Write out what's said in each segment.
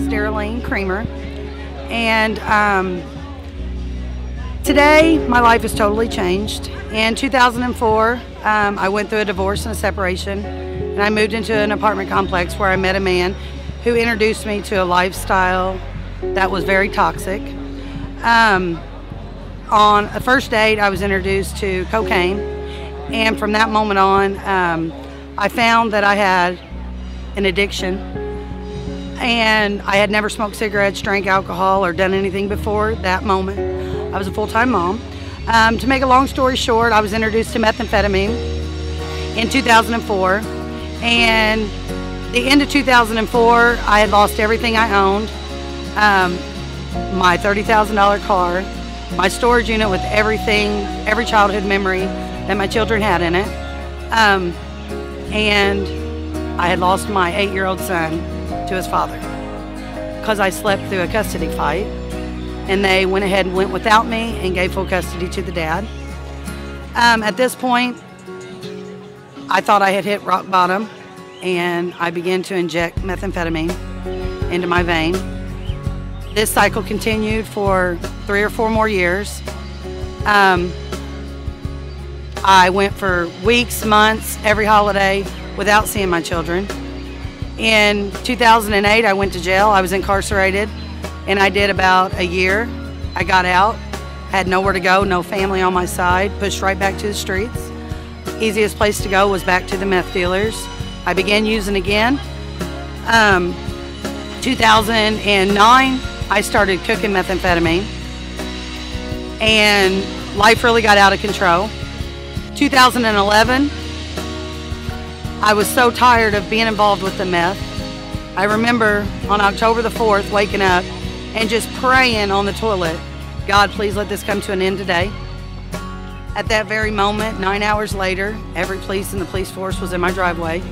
is Darylene Creamer, and today my life has totally changed. In 2004, I went through a divorce and a separation, and I moved into an apartment complex where I met a man who introduced me to a lifestyle that was very toxic. On a first date, I was introduced to cocaine, and from that moment on, I found that I had an addiction, and I had never smoked cigarettes, drank alcohol, or done anything before that moment. I was a full-time mom. To make a long story short, I was introduced to methamphetamine in 2004, and the end of 2004, I had lost everything I owned, my $30,000 car, my storage unit with everything, every childhood memory that my children had in it, and I had lost my 8-year-old son to his father because I slept through a custody fight, and they went ahead and went without me and gave full custody to the dad. At this point, I thought I had hit rock bottom, and I began to inject methamphetamine into my vein. This cycle continued for 3 or 4 more years. I went for weeks, months, every holiday without seeing my children. In 2008, I went to jail. I was incarcerated, and I did about a year. I got out, had nowhere to go, no family on my side, pushed right back to the streets. Easiest place to go was back to the meth dealers. I began using again. 2009, I started cooking methamphetamine, and life really got out of control. 2011, I was so tired of being involved with the meth. I remember on October the 4th waking up and just praying on the toilet, God, please let this come to an end today. At that very moment, 9 hours later, every police in the police force was in my driveway.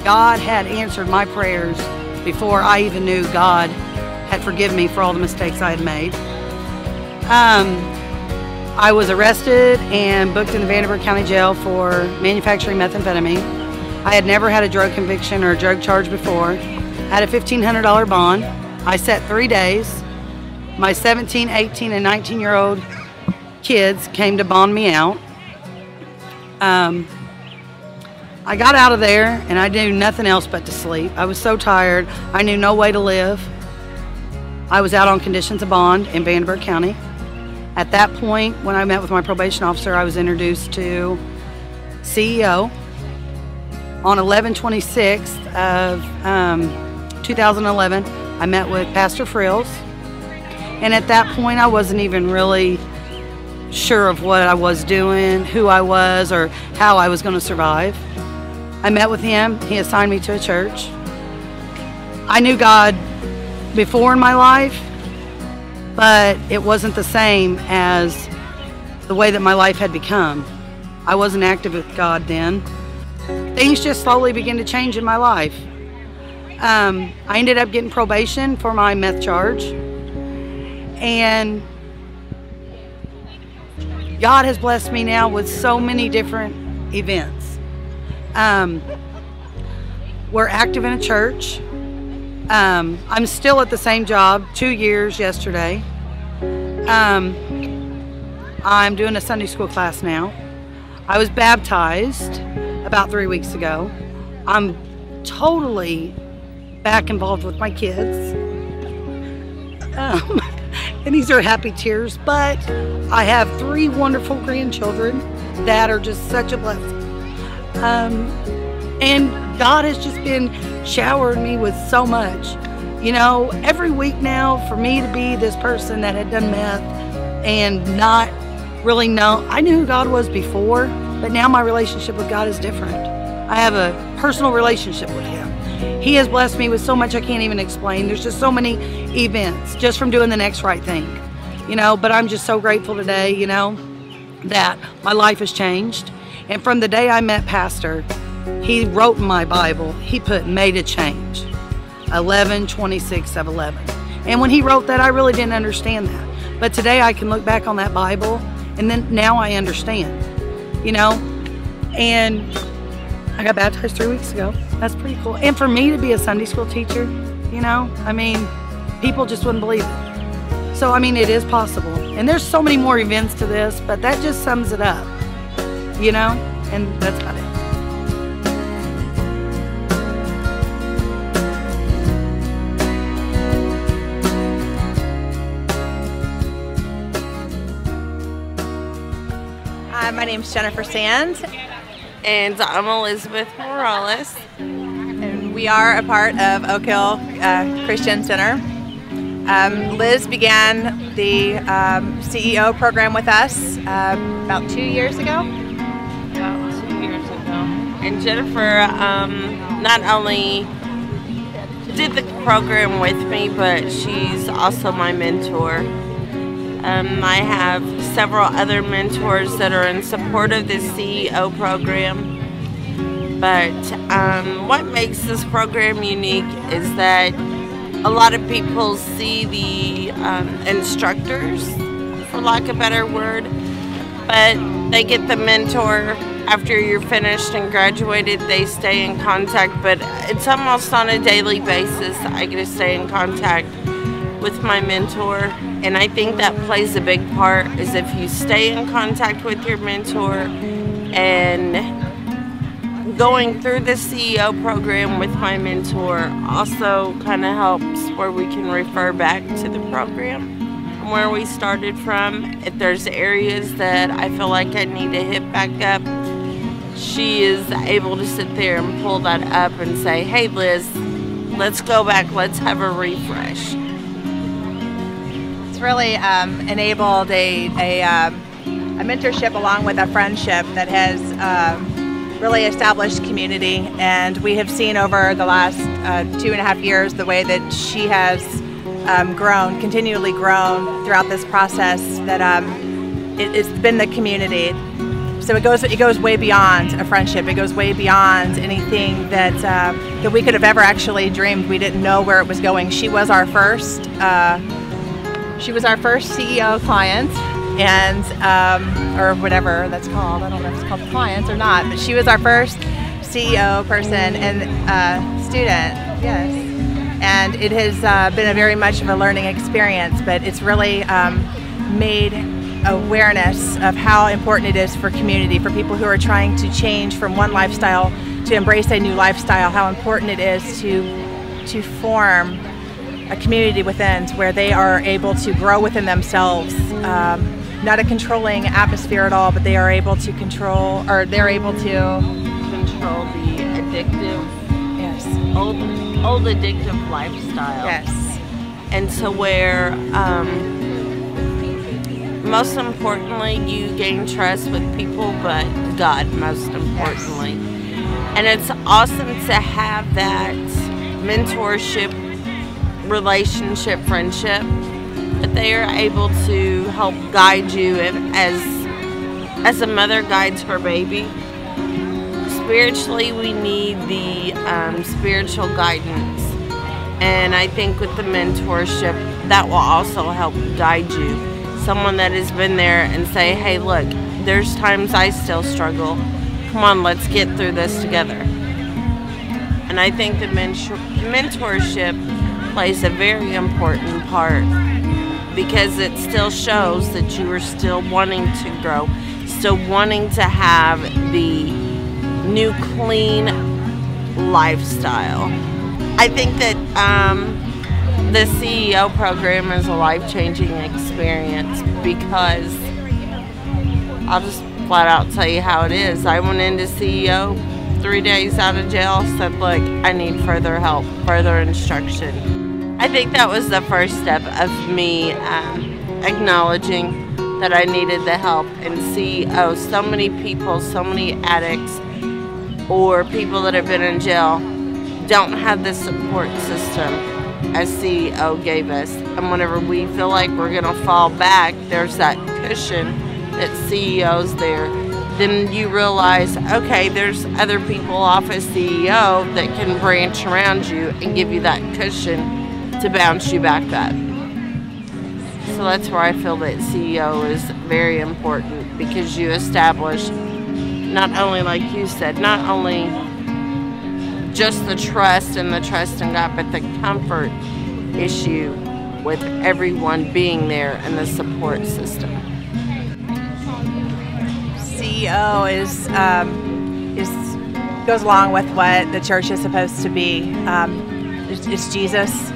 God had answered my prayers before I even knew God had forgiven me for all the mistakes I had made. I was arrested and booked in the Vanderbilt County Jail for manufacturing methamphetamine. I had never had a drug conviction or a drug charge before. I had a $1,500 bond. I set 3 days. My 17, 18, and 19-year-old kids came to bond me out. I got out of there, and I knew nothing else but to sleep. I was so tired. I knew no way to live. I was out on conditions of bond in Vanderbilt County. At that point, when I met with my probation officer, I was introduced to CEO. On 11/26 of 2011, I met with Pastor Frills, and at that point, I wasn't even really sure of what I was doing, who I was, or how I was going to survive. I met with him. He assigned me to a church. I knew God before in my life, but it wasn't the same as the way that my life had become. I wasn't active with God then. Things just slowly began to change in my life. I ended up getting probation for my meth charge, and God has blessed me now with so many different events. We're active in a church. I'm still at the same job, 2 years yesterday. I'm doing a Sunday school class now. I was baptized about 3 weeks ago. I'm totally back involved with my kids. And these are happy tears, but I have 3 wonderful grandchildren that are just such a blessing. And God has just been showering me with so much. You know, every week now, for me to be this person that had done meth and not really know, I knew who God was before, but now my relationship with God is different. I have a personal relationship with Him. He has blessed me with so much I can't even explain. There's just so many events just from doing the next right thing, you know, but I'm just so grateful today, you know, that my life has changed. And from the day I met Pastor, he wrote in my Bible, he put made a change, 11/26 of 11. And when he wrote that, I really didn't understand that. But today I can look back on that Bible, and then now I understand, you know. And I got baptized 3 weeks ago. That's pretty cool. And for me to be a Sunday school teacher, you know, I mean, People just wouldn't believe it. So, I mean, it is possible. And there's so many more events to this, but that just sums it up, you know? And that's about it. My name's Jennifer Sand. And I'm Elizabeth Morales. And we are a part of Oak Hill Christian Center. Liz began the CEO program with us about 2 years ago. About 2 years ago. And Jennifer not only did the program with me, but she's also my mentor. I have several other mentors that are in support of this CEO program. But what makes this program unique is that a lot of people see the instructors, for lack of a better word, but they get the mentor after you're finished and graduated. They stay in contact, but it's almost on a daily basis I get to stay in contact with my mentor. And I think that plays a big part, is if you stay in contact with your mentor. And going through the CEO program with my mentor also kind of helps where we can refer back to the program and where we started from. If there's areas that I feel like I need to hit back up, she is able to sit there and pull that up and say, hey Liz, let's go back, let's have a refresh. It's really enabled a mentorship along with a friendship that has really established community, and we have seen over the last 2.5 years the way that she has grown, continually grown throughout this process, that it's been the community. So it goes way beyond a friendship. It goes way beyond anything that we could have ever actually dreamed. We didn't know where it was going. She was our first CEO client, and or whatever that's called. I don't know if it's called clients or not, but she was our first CEO person and student. Yes, and it has been a very much of a learning experience, but it's really made awareness of how important it is for community, for people who are trying to change from one lifestyle to embrace a new lifestyle, how important it is to form a community within, where they are able to grow within themselves. Not a controlling atmosphere at all, but they are able to control, or they're able to control the addictive, yes, old addictive lifestyle. Yes. And so where, most importantly, you gain trust with people, but God most importantly. Yes. And it's awesome to have that mentorship, relationship, friendship, that they are able to help guide you as a mother guides her baby. Spiritually, we need the spiritual guidance, and I think with the mentorship, that will also help guide you. Someone that has been there and say, hey look, there's times I still struggle, come on, let's get through this together. And I think the mentorship plays a very important part, because it still shows that you are still wanting to grow, still wanting to have the new clean lifestyle. I think that the CEO program is a life-changing experience, because I'll just flat out tell you how it is. I went into CEO 3 days out of jail, said look, I need further help, further instruction. I think that was the first step of me acknowledging that I needed the help, and see, oh, so many people, so many addicts or people that have been in jail don't have the support system as CEO gave us. And whenever we feel like we're going to fall back, there's that cushion that CEO's there. Then you realize, okay, there's other people off as CEO that can branch around you and give you that cushion to bounce you back up. So that's where I feel that CEO is very important, because you establish not only, like you said, not only just the trust and the trust in God, but the comfort issue with everyone being there and the support system. CEO goes along with what the church is supposed to be. It's Jesus.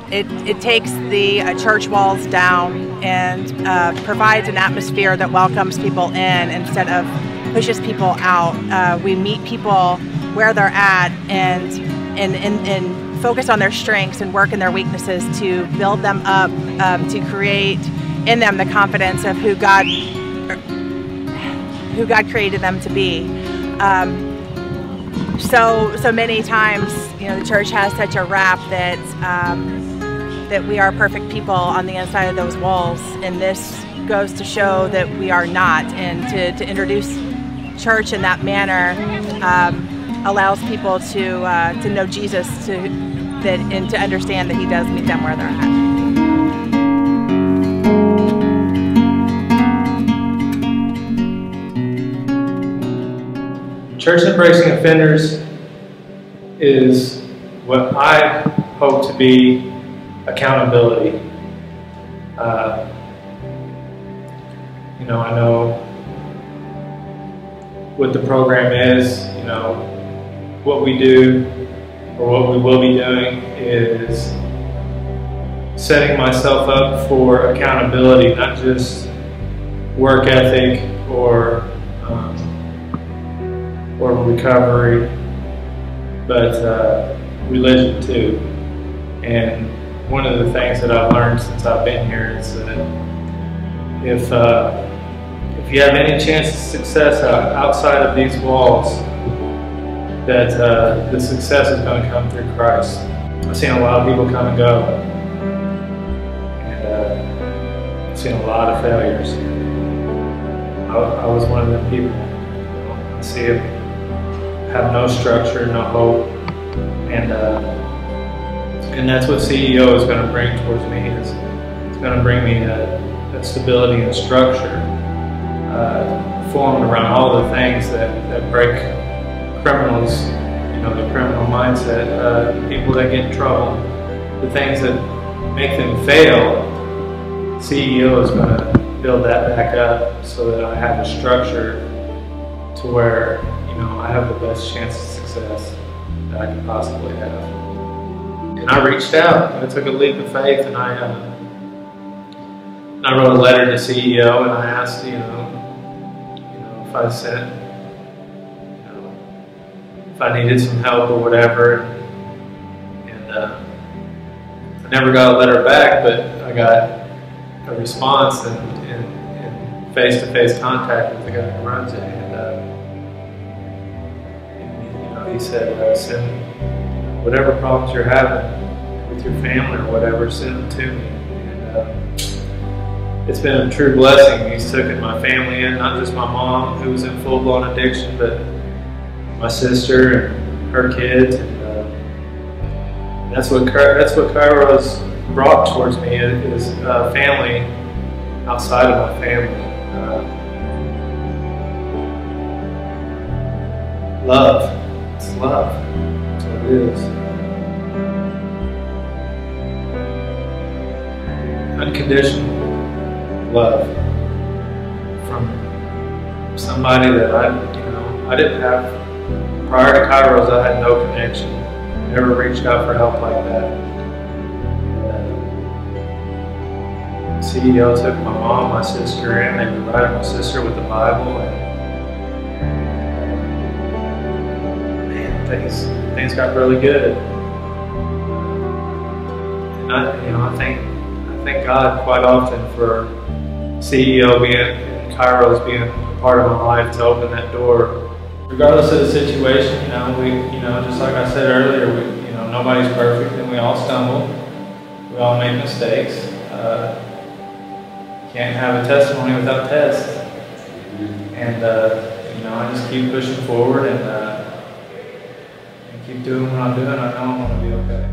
It takes the church walls down and provides an atmosphere that welcomes people in instead of pushes people out. We meet people where they're at and focus on their strengths and work in their weaknesses to build them up, to create in them the confidence of who God created them to be. So many times, the church has such a rap that we are perfect people on the inside of those walls, and this goes to show that we are not. And to introduce church in that manner allows people to know Jesus, and to understand that He does meet them where they're at. Church Embracing Offenders is what I hope to be accountability. I know what the program is, what we do or what we will be doing is setting myself up for accountability, not just work ethic or recovery, but religion too. And one of the things that I've learned since I've been here is that if you have any chance of success outside of these walls, that the success is going to come through Christ. I've seen a lot of people come and go, and I've seen a lot of failures. I was one of them people. I see it have no structure, no hope, and that's what CEO is going to bring towards me. It's going to bring me that stability and structure formed around all the things that break criminals, the criminal mindset, people that get in trouble, the things that make them fail. CEO is going to build that back up so that I have a structure to where I have the best chance of success that I can possibly have. And I reached out. I took a leap of faith, and I wrote a letter to CEO, and I asked, if I sent, if I needed some help or whatever. And I never got a letter back, but I got a response and face-to-face contact with the guy who runs it. And he said, send whatever problems you're having with your family or whatever, send them to me. And it's been a true blessing. He's taken my family in, not just my mom, who was in full-blown addiction, but my sister and her kids. And that's what Kairos brought towards me, is family outside of my family. Love. It's love. That's what it is. Unconditional love from somebody that I didn't have. Prior to Kairos, I had no connection. Never reached out for help like that. CEO took my mom, my sister in. They provided my sister with the Bible, and things got really good. And I thank God quite often for CEO and Kairos being a part of my life to open that door. Regardless of the situation, just like I said earlier, nobody's perfect, and we all stumble. We all make mistakes. Can't have a testimony without tests. And I just keep pushing forward and keep doing what I'm doing. I know I'm going to be okay.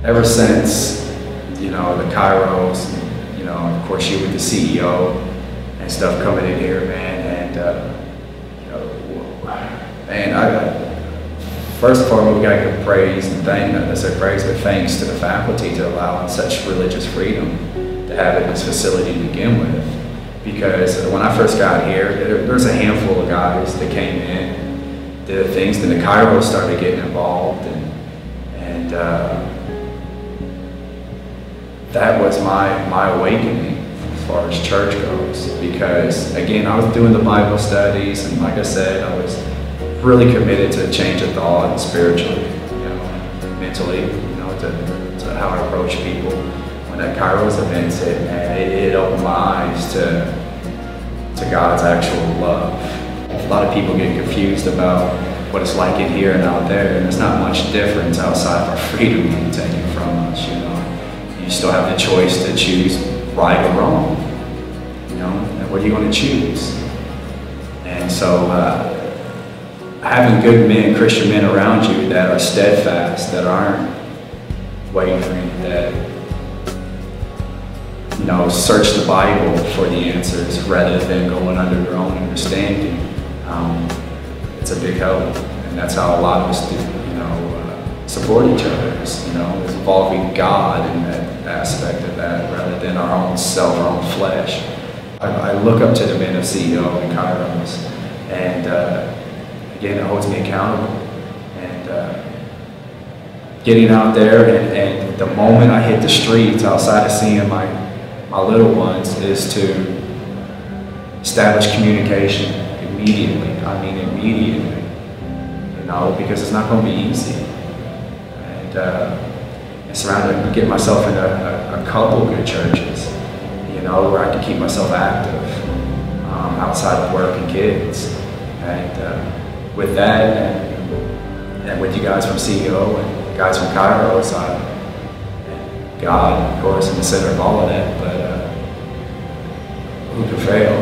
Ever since, the Kairos, of course you with the CEO and stuff coming in here, man, and, man, I got first and foremost, we got to give praise and thanks to the faculty to allow such religious freedom to have in this facility to begin with. Because when I first got here, there's a handful of guys that came in, did things, then the Kairos started getting involved, and that was my awakening as far as church goes. Because again, I was doing the Bible studies, and like I said, I was really committed to change of thought and spiritually, mentally, to how I approach people. When that Kairos event hit, man, it opened my eyes to God's actual love. A lot of people get confused about what it's like in here and out there, and there's not much difference outside of our freedom being taken from us. You still have the choice to choose right or wrong. And what are you going to choose? And so, having good men, Christian men around you that are steadfast, that aren't wavering, that search the Bible for the answers rather than going under their own understanding. It's a big help, and that's how a lot of us do, support each other. Is involving God in that aspect of that rather than our own self, our own flesh. I look up to the men of CEO and Kairos, and again, it holds me accountable. And getting out there, and the moment I hit the streets, outside of seeing my little ones, is to establish communication immediately. I mean immediately, because it's not going to be easy. And get myself in a couple good churches, where I can keep myself active outside of work and kids. And with that, and with you guys from CEO and guys from Kairos, God, of course, in the center of all of that, but who could fail?